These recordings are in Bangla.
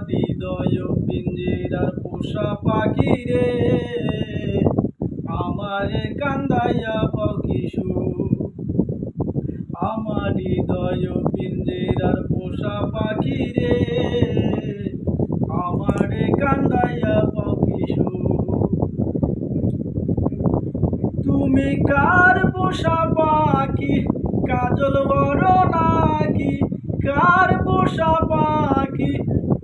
হৃদয় পিঞ্জিরার পোষা পাখি রে, আমারে কান্দাইয়া পাও কি সুখ। আমার হৃদয় পিঞ্জিরার পোষা পাখি রে, আমারে কান্দাইয়া পাও কি সুখ। তুমি কার পোষা পাখি, কাজল বড় নাকি? কার পোষা পাখি,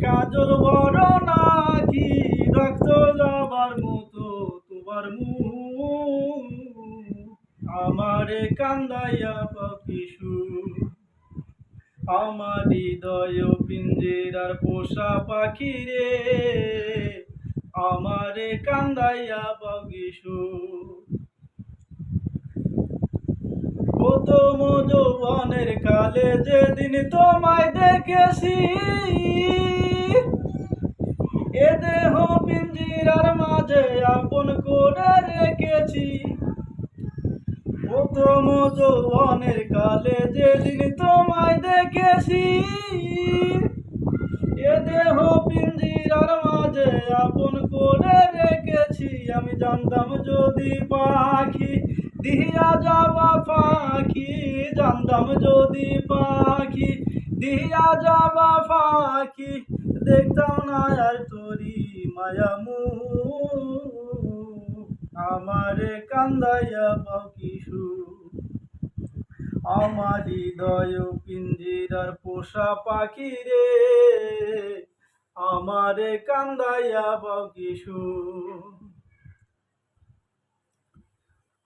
কাজল বড় নাকি? রক্ত যাবার মতো তোমার মুখ, আমারে কান্দাইয়া পাও কি সুখ। আমার হৃদয় পিঞ্জিরার পোষা পাখি রে, আমারে কান্দাইয়া পাও কি সুখ। প্রথম যৌবনের কালে যেদিন তোমায় দেখেছি, এ দেহ পিঞ্জিরার মাঝে আপন করে রেখেছি। প্রথম যৌবনের কালে যেদিন তোমায় দেখেছি, এ দেহ পিঞ্জিরার মাঝে আপন করে রেখেছি। আমি জানতাম যদি পাখি দিয়া যাবা পাখি, জানতাম যদি পাখি দিয়া যাবা পাখি, দেখতাম না আর তোরি মায়ামুখ, আমারে কান্দাইয়া পাও কি সুখ। আমার হৃদয় পিঞ্জিরার পোষা পাখি রে, আমারে কান্দাইয়া পাও কি সুখ।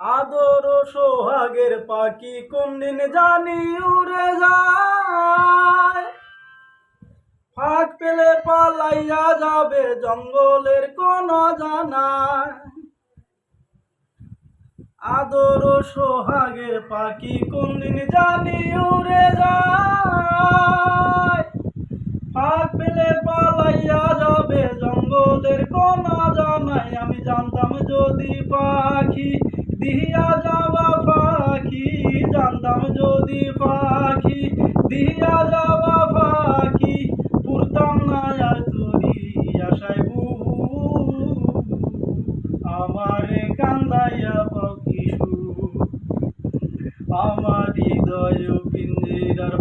আদর সোহাগের পাখি কোনদিন জানি উড়ে যায়, ফাঁক পেলে পালাইয়া যাবে জঙ্গলের কোন জানায়। আদর সোহাগের পাখি কোনদিন জানি উড়ে যায়, ফাঁক পেলে পালাইয়া যাবে জঙ্গলের কোন জানায়। আমি জানতাম যদি পাখি দিয়া যাবা পাখি, জানতাম যদি পাখি দিয়া যাবা পাখি, পুরতাম না আর তোরি আশায় বুক, আমারে কান্দাইয়া পাও কি সুখ। আমার হৃদয় পিঞ্জিরার